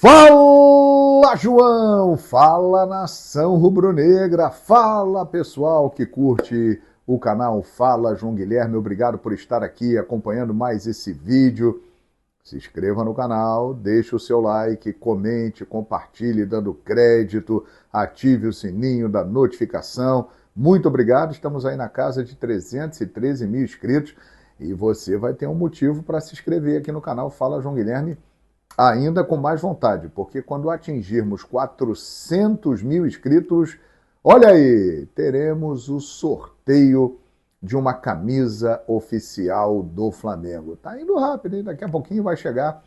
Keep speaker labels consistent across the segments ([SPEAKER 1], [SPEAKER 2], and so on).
[SPEAKER 1] Fala, João! Fala, nação rubro-negra! Fala, pessoal que curte o canal Fala João Guilherme. Obrigado por estar aqui acompanhando mais esse vídeo. Se inscreva no canal, deixe o seu like, comente, compartilhe, dando crédito, ative o sininho da notificação. Muito obrigado, estamos aí na casa de 313 mil inscritos e você vai ter um motivo para se inscrever aqui no canal Fala João Guilherme ainda com mais vontade, porque quando atingirmos 400 mil inscritos, olha aí, teremos o sorteio de uma camisa oficial do Flamengo. Tá indo rápido, hein? Daqui a pouquinho vai chegar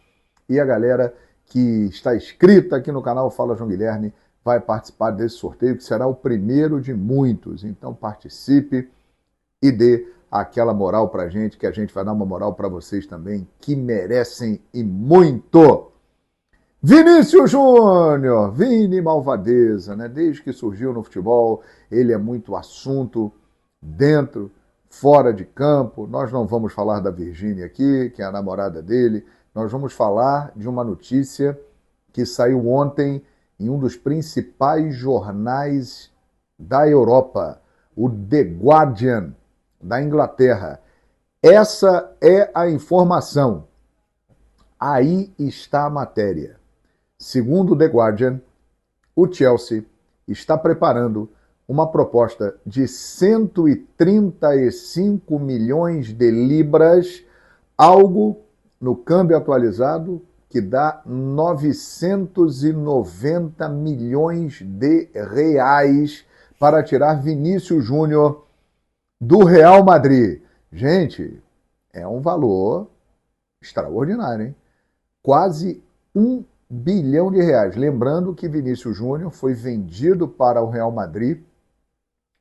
[SPEAKER 1] e a galera que está inscrita aqui no canal Fala João Guilherme vai participar desse sorteio, que será o primeiro de muitos. Então participe e dê aquela moral pra gente, que a gente vai dar uma moral para vocês também, que merecem e muito. Vinícius Júnior, Vini Malvadeza, né? Desde que surgiu no futebol, ele é muito assunto dentro, fora de campo. Nós não vamos falar da Virgínia aqui, que é a namorada dele. Nós vamos falar de uma notícia que saiu ontem em um dos principais jornais da Europa, o The Guardian, da Inglaterra. Essa é a informação. Aí está a matéria. Segundo o The Guardian, o Chelsea está preparando uma proposta de 135 milhões de libras, algo no câmbio atualizado que dá 990 milhões de reais para tirar Vinícius Júnior do Real Madrid. Gente, é um valor extraordinário, hein? Quase 1 bilhão de reais. Lembrando que Vinícius Júnior foi vendido para o Real Madrid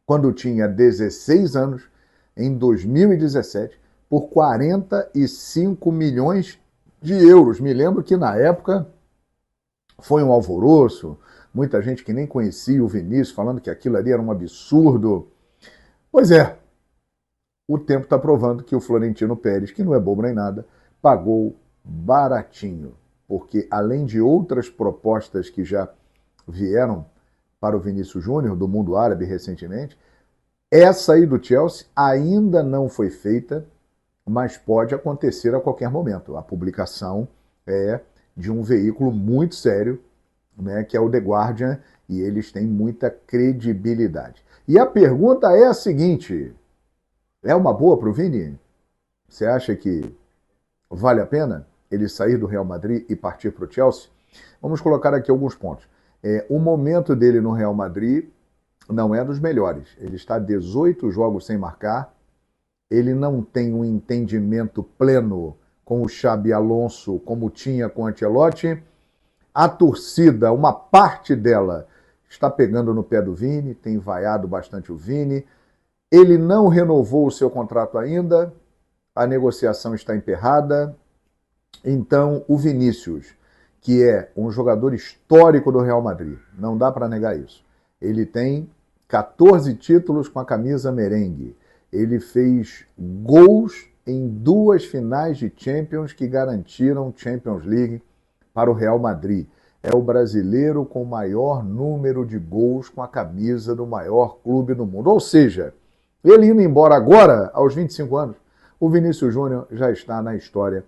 [SPEAKER 1] quando tinha 16 anos, em 2017, por 45 milhões de euros. Me lembro que na época foi um alvoroço, muita gente que nem conhecia o Vinícius, falando que aquilo ali era um absurdo. Pois é, o tempo está provando que o Florentino Pérez, que não é bobo nem nada, pagou baratinho, porque além de outras propostas que já vieram para o Vinícius Júnior, do mundo árabe recentemente, essa aí do Chelsea ainda não foi feita, mas pode acontecer a qualquer momento. A publicação é de um veículo muito sério, né, que é o The Guardian, e eles têm muita credibilidade. E a pergunta é a seguinte: é uma boa para o Vini? Você acha que vale a pena ele sair do Real Madrid e partir para o Chelsea? Vamos colocar aqui alguns pontos. O momento dele no Real Madrid não é dos melhores. Ele está 18 jogos sem marcar, ele não tem um entendimento pleno com o Xabi Alonso como tinha com o Ancelotti. A torcida, uma parte dela, está pegando no pé do Vini, tem vaiado bastante o Vini. Ele não renovou o seu contrato ainda, a negociação está emperrada. Então, o Vinícius, que é um jogador histórico do Real Madrid, não dá para negar isso. Ele tem 14 títulos com a camisa merengue. Ele fez gols em 2 finais de Champions que garantiram Champions League para o Real Madrid. É o brasileiro com o maior número de gols com a camisa do maior clube do mundo. Ou seja, ele indo embora agora, aos 25 anos, o Vinícius Júnior já está na história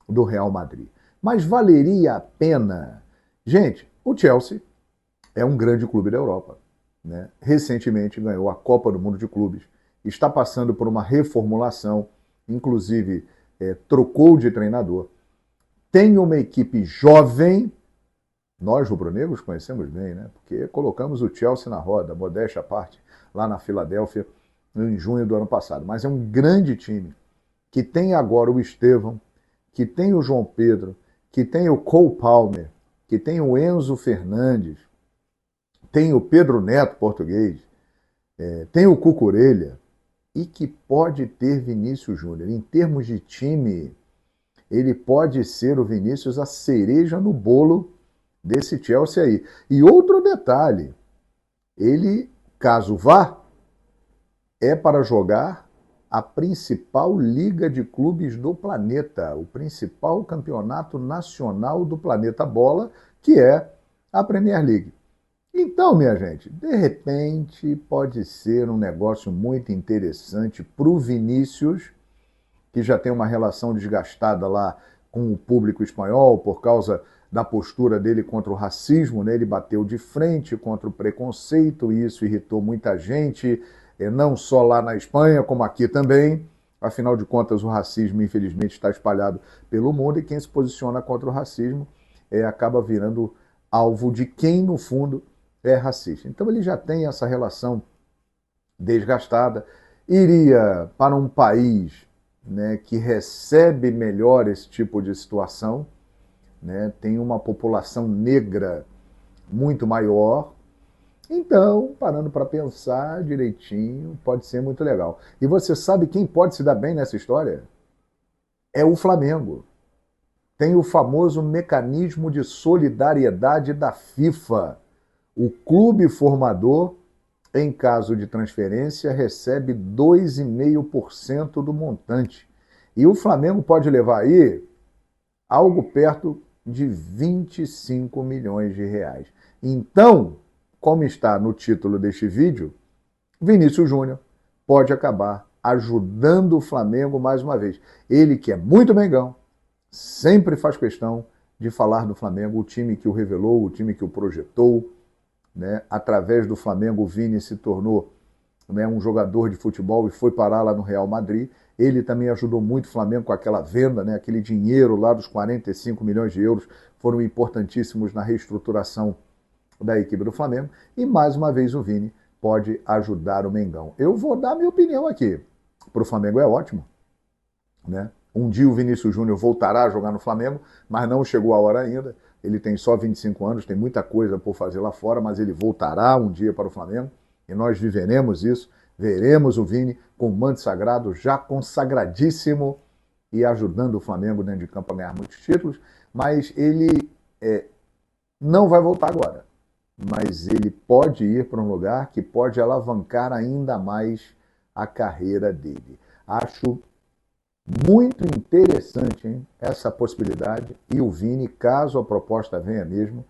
[SPEAKER 1] do Real Madrid. Mas valeria a pena? Gente, o Chelsea é um grande clube da Europa, né? Recentemente ganhou a Copa do Mundo de Clubes, está passando por uma reformulação, inclusive trocou de treinador, tem uma equipe jovem. Nós, rubro-negros, conhecemos bem, né? Porque colocamos o Chelsea na roda, modéstia à parte, lá na Filadélfia, em junho do ano passado. Mas é um grande time, que tem agora o Estevão, que tem o João Pedro, que tem o Cole Palmer, que tem o Enzo Fernandes, tem o Pedro Neto, português, tem o Cucurella, e que pode ter Vinícius Júnior. Em termos de time, ele pode ser o Vinícius a cereja no bolo desse Chelsea aí. E outro detalhe, ele, caso vá, é para jogar a principal liga de clubes do planeta, o principal campeonato nacional do planeta bola, que é a Premier League. Então, minha gente, de repente pode ser um negócio muito interessante para o Vinícius, que já tem uma relação desgastada lá com o público espanhol por causa da postura dele contra o racismo, né? Ele bateu de frente contra o preconceito e isso irritou muita gente, não só lá na Espanha, como aqui também. Afinal de contas, o racismo, infelizmente, está espalhado pelo mundo e quem se posiciona contra o racismo acaba virando alvo de quem, no fundo, é racista. Então ele já tem essa relação desgastada, iria para um país, né, que recebe melhor esse tipo de situação, né, tem uma população negra muito maior. Então, parando para pensar direitinho, pode ser muito legal. E você sabe quem pode se dar bem nessa história? É o Flamengo. Tem o famoso mecanismo de solidariedade da FIFA. O clube formador, em caso de transferência, recebe 2,5% do montante. E o Flamengo pode levar aí algo perto de 25 milhões de reais. Então, como está no título deste vídeo, Vinícius Júnior pode acabar ajudando o Flamengo mais uma vez. Ele que é muito mengão, sempre faz questão de falar do Flamengo, o time que o revelou, o time que o projetou, né? Através do Flamengo, o Vini se tornou, né, um jogador de futebol e foi parar lá no Real Madrid. Ele também ajudou muito o Flamengo com aquela venda, né, aquele dinheiro lá dos 45 milhões de euros, foram importantíssimos na reestruturação da equipe do Flamengo. E mais uma vez o Vini pode ajudar o Mengão. Eu vou dar minha opinião aqui. Para o Flamengo é ótimo, né? Um dia o Vinícius Júnior voltará a jogar no Flamengo, mas não chegou a hora ainda. Ele tem só 25 anos, tem muita coisa por fazer lá fora, mas ele voltará um dia para o Flamengo e nós viveremos isso. Veremos o Vini com o manto sagrado, já consagradíssimo e ajudando o Flamengo dentro de campo a ganhar muitos títulos. Mas ele não vai voltar agora. Mas ele pode ir para um lugar que pode alavancar ainda mais a carreira dele. Acho muito interessante, hein, essa possibilidade, e o Vini, caso a proposta venha mesmo,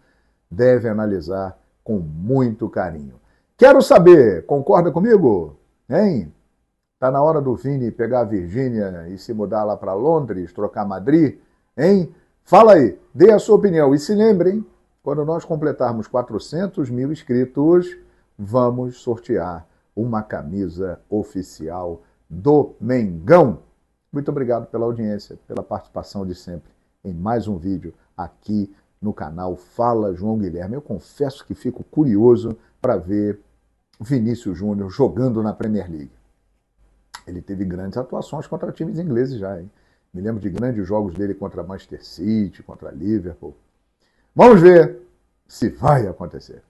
[SPEAKER 1] deve analisar com muito carinho. Quero saber, concorda comigo? Hein? Tá na hora do Vini pegar a Virgínia e se mudar lá para Londres, trocar Madrid? Hein? Fala aí, dê a sua opinião. E se lembrem, quando nós completarmos 400 mil inscritos, vamos sortear uma camisa oficial do Mengão. Muito obrigado pela audiência, pela participação de sempre em mais um vídeo aqui no canal Fala João Guilherme. Eu confesso que fico curioso para ver Vinícius Júnior jogando na Premier League. Ele teve grandes atuações contra times ingleses já, hein? Me lembro de grandes jogos dele contra Manchester City, contra Liverpool. Vamos ver se vai acontecer.